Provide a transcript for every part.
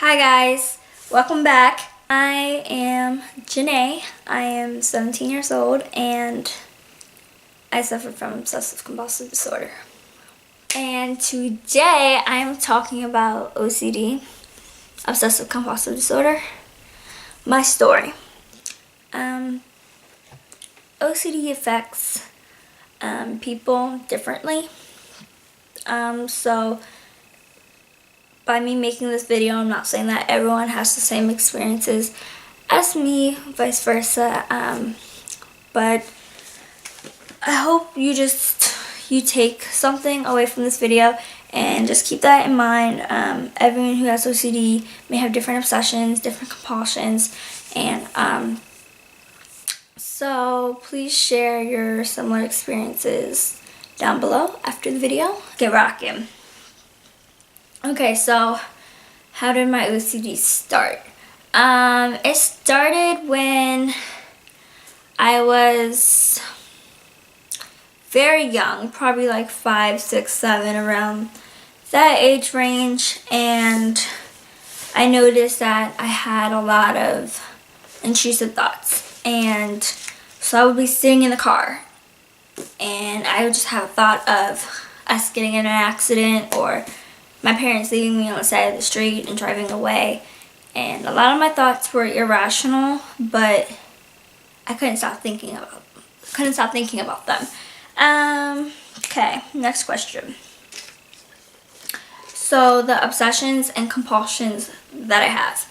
Hi guys, welcome back. I am Janay. I am 17 years old and I suffer from obsessive-compulsive disorder. And today I am talking about OCD, obsessive-compulsive disorder, my story. OCD affects people differently. So by me making this video, I'm not saying that everyone has the same experiences as me, vice versa, but I hope you take something away from this video and just keep that in mind. Everyone who has OCD may have different obsessions, different compulsions, and so please share your similar experiences down below after the video. Get rocking. Okay, so how did my OCD start? It started when I was very young, probably like 5, 6, 7, around that age range, and I noticed that I had a lot of intrusive thoughts, and so I would be sitting in the car and I would just have a thought of us getting in an accident or my parents leaving me on the side of the street and driving away. And a lot of my thoughts were irrational, but I couldn't stop thinking about them. Okay, next question. So the obsessions and compulsions that I have.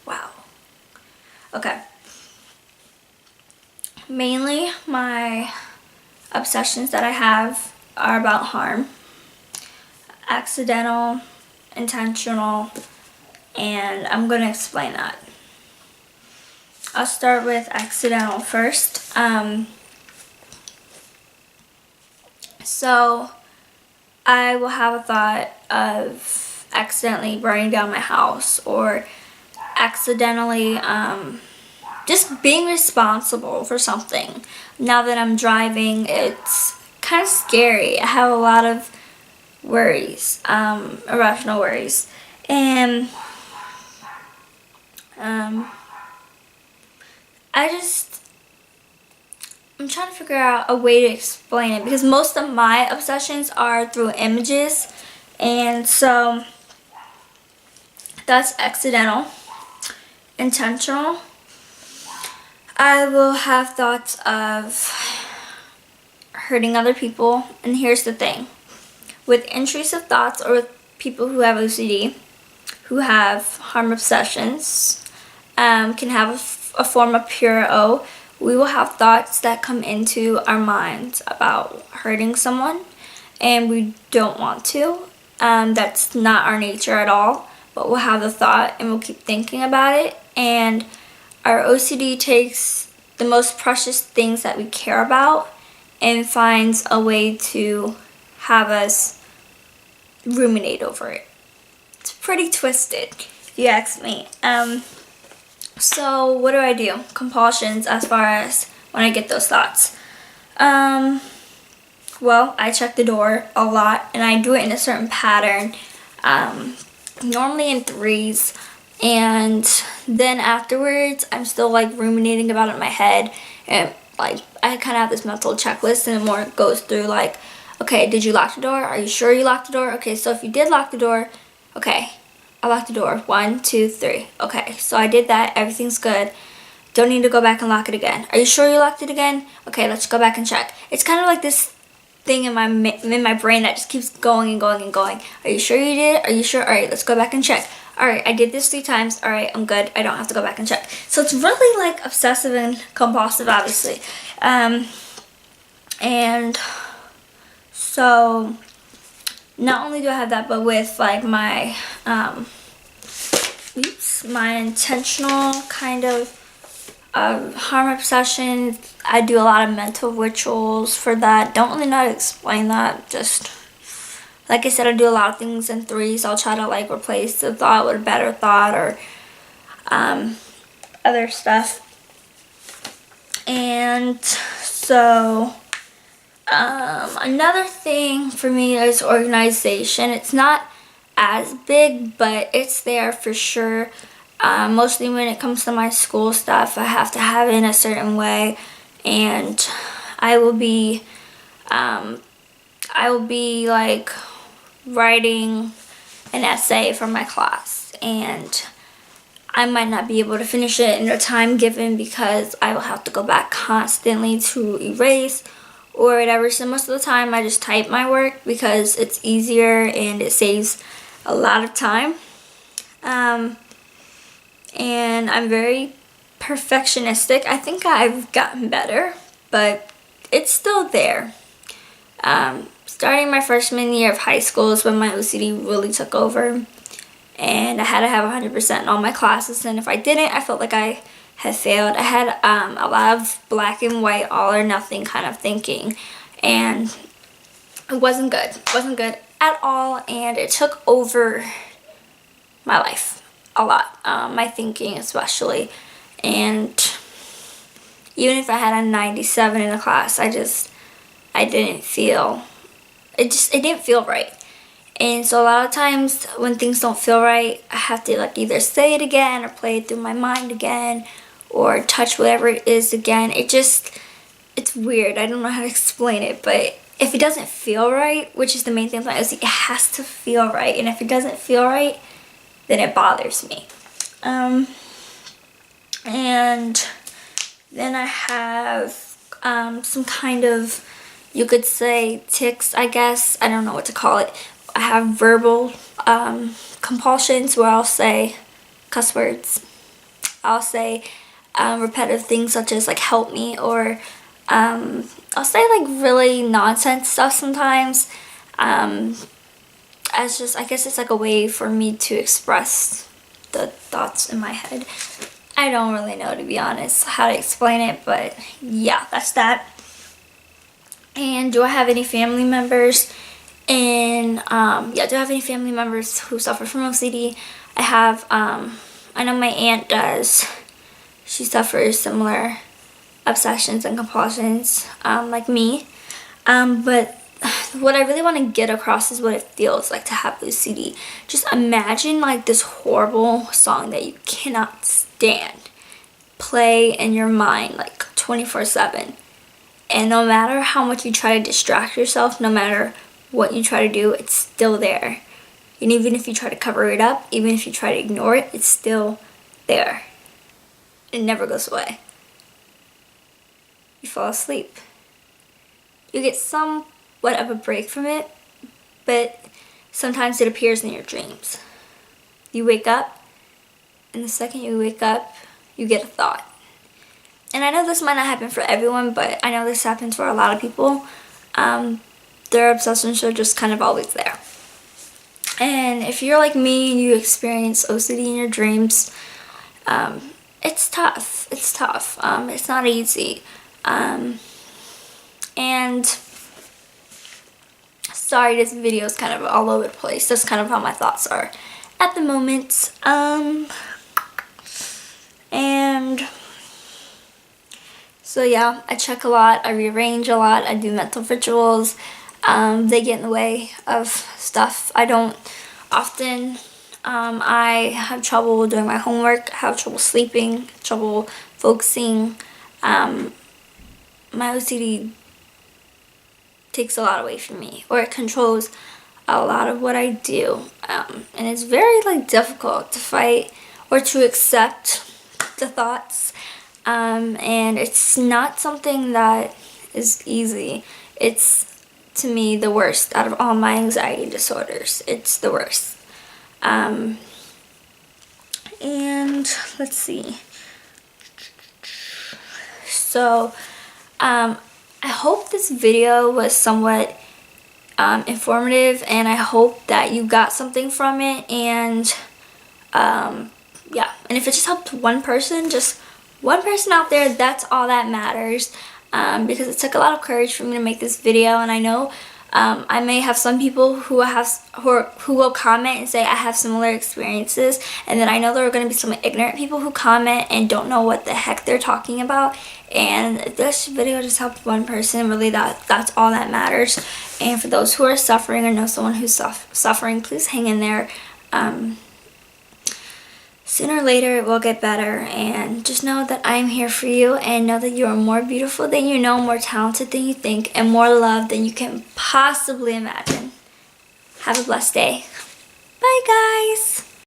Wow. Okay. Mainly my obsessions that I have are about harm. Accidental, intentional, and I'm going to explain that. I'll start with accidental first. So I will have a thought of accidentally burning down my house or accidentally just being responsible for something. Now that I'm driving, it's kind of scary. I have a lot of worries, irrational worries, and I'm trying to figure out a way to explain it because most of my obsessions are through images, and so that's accidental. Intentional, I will have thoughts of hurting other people, and here's the thing. With intrusive thoughts or with people who have OCD, who have harm obsessions, can have a form of pure O, we will have thoughts that come into our minds about hurting someone, and we don't want to. That's not our nature at all, but we'll have the thought and we'll keep thinking about it, and our OCD takes the most precious things that we care about and finds a way to have us ruminate over it. It's pretty twisted, if you ask me. So what do? Compulsions, as far as when I get those thoughts. Well, I check the door a lot, and I do it in a certain pattern, normally in threes, and then afterwards, I'm still like ruminating about it in my head, and like I kind of have this mental checklist, and it more goes through like, okay, did you lock the door? Are you sure you locked the door? Okay, so if you did lock the door, okay, I locked the door. 1, 2, 3. Okay, so I did that. Everything's good. Don't need to go back and lock it again. Are you sure you locked it again? Okay, let's go back and check. It's kind of like this thing in my brain that just keeps going and going and going. Are you sure you did? Are you sure? All right, let's go back and check. All right, I did this 3 times. All right, I'm good. I don't have to go back and check. So it's really like obsessive and compulsive, obviously. And so not only do I have that, but with like my my intentional kind of harm obsession, I do a lot of mental rituals for that. Don't really know how to explain that. Just like I said, I do a lot of things in threes. I'll try to like replace the thought with a better thought or other stuff. And so another thing for me is organization. It's not as big, but it's there for sure. Mostly when it comes to my school stuff, I have to have it in a certain way, and I will be like writing an essay for my class, and I might not be able to finish it in the time given because I will have to go back constantly to erase or whatever. So most of the time I just type my work because it's easier and it saves a lot of time. And I'm very perfectionistic. I think I've gotten better, but it's still there. Starting my freshman year of high school is when my OCD really took over, and I had to have 100% in all my classes, and if I didn't, I felt like I had failed. I had a lot of black and white, all or nothing kind of thinking, and it wasn't good. It wasn't good at all, and it took over my life a lot, my thinking especially. And even if I had a 97 in the class, it didn't feel right. And so a lot of times when things don't feel right, I have to like either say it again or play it through my mind again or touch whatever it is again. It's weird. I don't know how to explain it, but if it doesn't feel right, which is the main thing, it has to feel right. And if it doesn't feel right, then it bothers me. And then I have some kind of, you could say, tics, I guess. I don't know what to call it. I have verbal compulsions where I'll say cuss words. I'll say repetitive things such as like help me, or I'll say like really nonsense stuff sometimes. I guess it's like a way for me to express the thoughts in my head. I don't really know, to be honest, how to explain it, but yeah, that's that. And do I have any family members? And do I have any family members who suffer from OCD? I have, I know my aunt does. She suffers similar obsessions and compulsions, like me. But what I really want to get across is what it feels like to have OCD. Just imagine like this horrible song that you cannot stand play in your mind like 24/7. And no matter how much you try to distract yourself, no matter what you try to do, it's still there. And even if you try to cover it up, even if you try to ignore it, it's still there. It never goes away. You fall asleep. You get somewhat of a break from it, but sometimes it appears in your dreams. You wake up, and the second you wake up, you get a thought. And I know this might not happen for everyone, but I know this happens for a lot of people. Their obsessions are just kind of always there. And if you're like me and you experience OCD in your dreams, it's tough. It's tough. It's not easy. And sorry, this video is kind of all over the place. That's kind of how my thoughts are at the moment. And so yeah, I check a lot, I rearrange a lot, I do mental rituals. They get in the way of stuff. I don't often. I have trouble doing my homework, have trouble sleeping, trouble focusing. My OCD takes a lot away from me, or it controls a lot of what I do. And it's very like difficult to fight or to accept the thoughts. And it's not something that is easy. It's, to me, the worst out of all my anxiety disorders. It's the worst. And let's see. So, I hope this video was somewhat informative, and I hope that you got something from it. And yeah, and if it just helped one person, just one person out there, that's all that matters. Because it took a lot of courage for me to make this video, and I know I may have some people who will comment and say I have similar experiences, and then I know there are going to be some ignorant people who comment and don't know what the heck they're talking about. And if this video just helped one person, really that's all that matters. And for those who are suffering or know someone who's suffering, please hang in there. Sooner or later it will get better, and just know that I'm here for you, and know that you are more beautiful than you know, more talented than you think, and more loved than you can possibly imagine. Have a blessed day. Bye guys!